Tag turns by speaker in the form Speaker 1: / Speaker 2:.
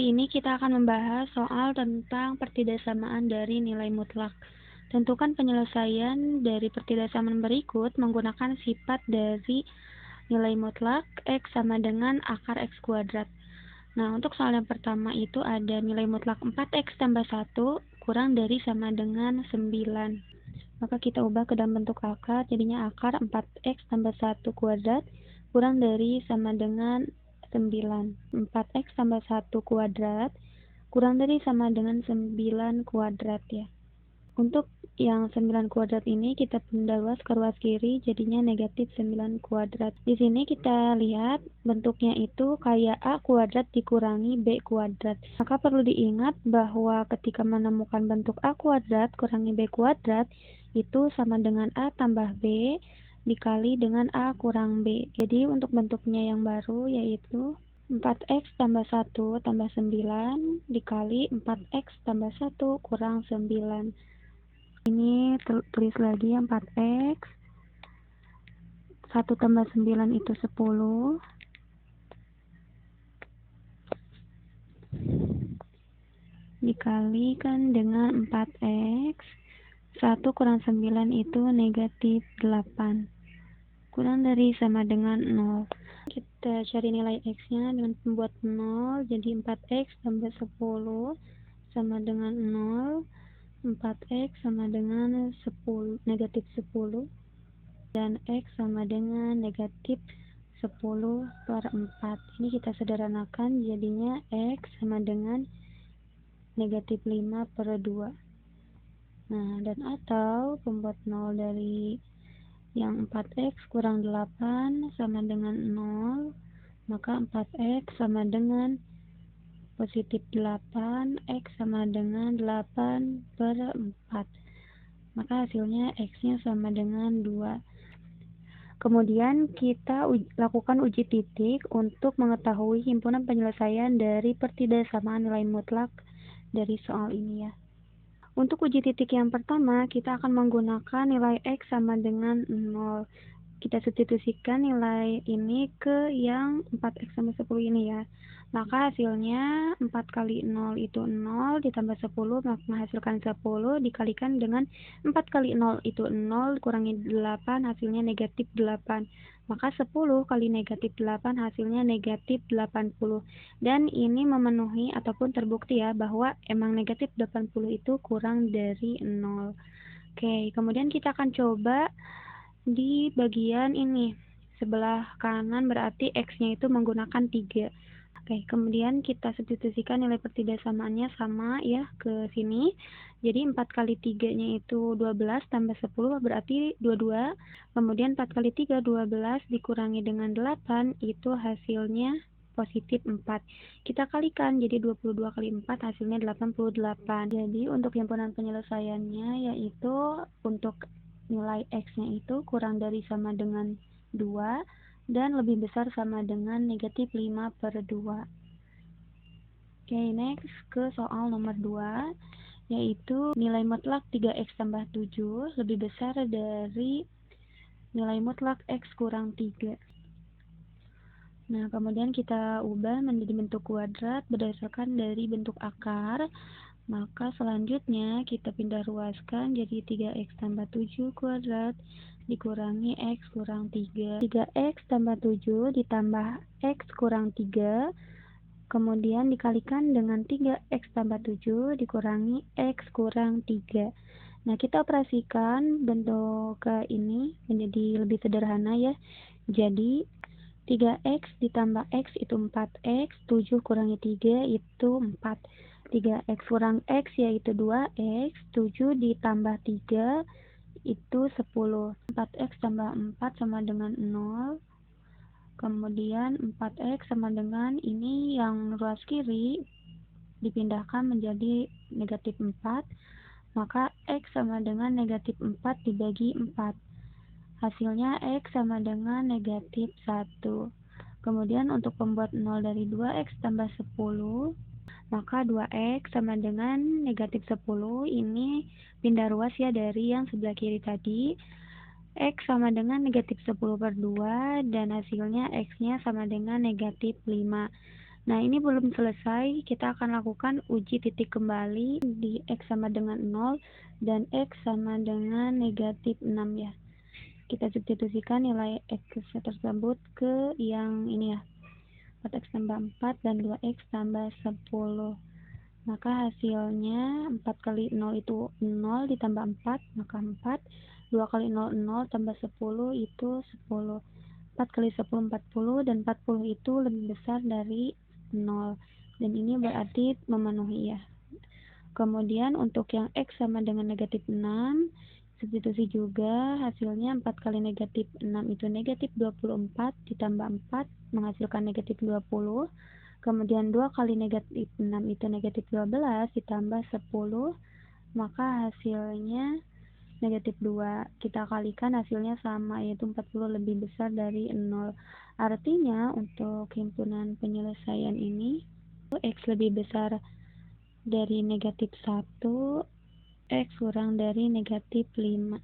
Speaker 1: Kali ini kita akan membahas soal tentang pertidaksamaan dari nilai mutlak. Tentukan penyelesaian dari pertidaksamaan berikut menggunakan sifat dari nilai mutlak X sama dengan akar X kuadrat. Nah, untuk soal yang pertama itu ada nilai mutlak 4X tambah 1 kurang dari sama dengan 9. Maka kita ubah ke dalam bentuk akar, jadinya akar 4X tambah 1 kuadrat kurang dari sama dengan 9. 4X tambah 1 kuadrat kurang dari sama dengan 9 kuadrat ya. Untuk yang 9 kuadrat ini kita pindah ruas ke ruas kiri, jadinya negatif 9 kuadrat. Di sini kita lihat bentuknya itu kayak A kuadrat dikurangi B kuadrat. Maka perlu diingat bahwa ketika menemukan bentuk A kuadrat kurangi B kuadrat, itu sama dengan A tambah B dikali dengan A kurang B. Jadi untuk bentuknya yang baru yaitu 4X tambah 1 tambah 9 dikali 4X tambah 1 kurang 9. Ini tulis lagi 4X 1 tambah 9 itu 10 dikalikan dengan 4X 1 kurang 9 itu negatif 8 kurang dari sama dengan 0. Kita cari nilai X nya dengan membuat 0, jadi 4X tambah 10 sama dengan 0, 4X sama dengan 10, negatif 10, dan X sama dengan negatif 10 per 4. Ini kita sederhanakan, jadinya X sama dengan negatif 5 per 2. Nah, dan atau pembuat 0 dari yang 4X kurang 8 sama dengan 0, maka 4X sama dengan positif 8, X sama dengan 8 per 4. Maka hasilnya X-nya sama dengan 2. Kemudian kita lakukan uji titik untuk mengetahui himpunan penyelesaian dari pertidaksamaan nilai mutlak dari soal ini ya. Untuk uji titik yang pertama, kita akan menggunakan nilai X sama dengan 0. Kita substitusikan nilai ini ke yang 4X sama 10 ini ya. Maka hasilnya 4 kali 0 itu 0 ditambah 10 menghasilkan 10 dikalikan dengan 4 kali 0 itu 0 kurangi 8 hasilnya negatif 8. Maka 10 kali negatif 8 hasilnya negatif 80. Dan ini memenuhi ataupun terbukti ya bahwa emang negatif 80 itu kurang dari 0. Oke, kemudian kita akan coba di bagian ini sebelah kanan, berarti X-nya itu menggunakan 3. Oke, kemudian kita substitusikan nilai pertidaksamaannya sama ya ke sini. Jadi 4 kali 3-nya itu 12 tambah 10 berarti 22. Kemudian 4 kali 3 12 dikurangi dengan 8 itu hasilnya positif 4. Kita kalikan jadi 22 kali 4 hasilnya 88. Jadi untuk himpunan penyelesaiannya yaitu untuk nilai X-nya itu kurang dari sama dengan 2 dan lebih besar sama dengan negatif 5 per 2. Oke, next ke soal nomor 2, yaitu nilai mutlak 3X tambah 7 lebih besar dari nilai mutlak X kurang 3. Nah, kemudian kita ubah menjadi bentuk kuadrat berdasarkan dari bentuk akar. Maka selanjutnya kita pindah ruaskan jadi 3X tambah 7 kuadrat dikurangi X kurang 3. 3X tambah 7 ditambah X kurang 3 kemudian dikalikan dengan 3X tambah 7 dikurangi X kurang 3. Nah, kita operasikan bentuk ini menjadi lebih sederhana ya. Jadi 3X ditambah X itu 4X, 7 kurangi 3 itu 4. 3X kurang X yaitu 2X, 7 ditambah 3 itu 10. 4X tambah 4 sama dengan 0. Kemudian 4X sama dengan ini yang ruas kiri dipindahkan menjadi negatif 4. Maka X sama dengan negatif 4 dibagi 4. Hasilnya X sama dengan negatif 1. Kemudian untuk pembuat 0 dari 2X tambah 10, maka 2X sama dengan negatif 10. Ini pindah ruas ya dari yang sebelah kiri tadi. X sama dengan negatif 10 per 2 dan hasilnya X-nya sama dengan negatif 5. Nah, ini belum selesai, kita akan lakukan uji titik kembali di X sama dengan 0 dan X sama dengan negatif 6 ya. Kita substitusikan nilai X tersebut ke yang ini ya, 4X tambah 4 dan 2X tambah 10. Maka hasilnya 4 kali 0 itu 0 ditambah 4, maka 4. 2 kali 0, 0 tambah 10 itu 10. 4 kali 10, 40, dan 40 itu lebih besar dari 0. Dan ini berarti memenuhi ya. Kemudian untuk yang X sama dengan negatif 6, substitusi juga, hasilnya 4 kali negatif 6 itu negatif 24, ditambah 4 menghasilkan negatif 20. Kemudian 2 kali negatif 6 itu negatif 12, ditambah 10, maka hasilnya negatif 2. Kita kalikan hasilnya sama, yaitu 40 lebih besar dari 0. Artinya untuk himpunan penyelesaian ini, X lebih besar dari negatif 1, X kurang dari negatif 5.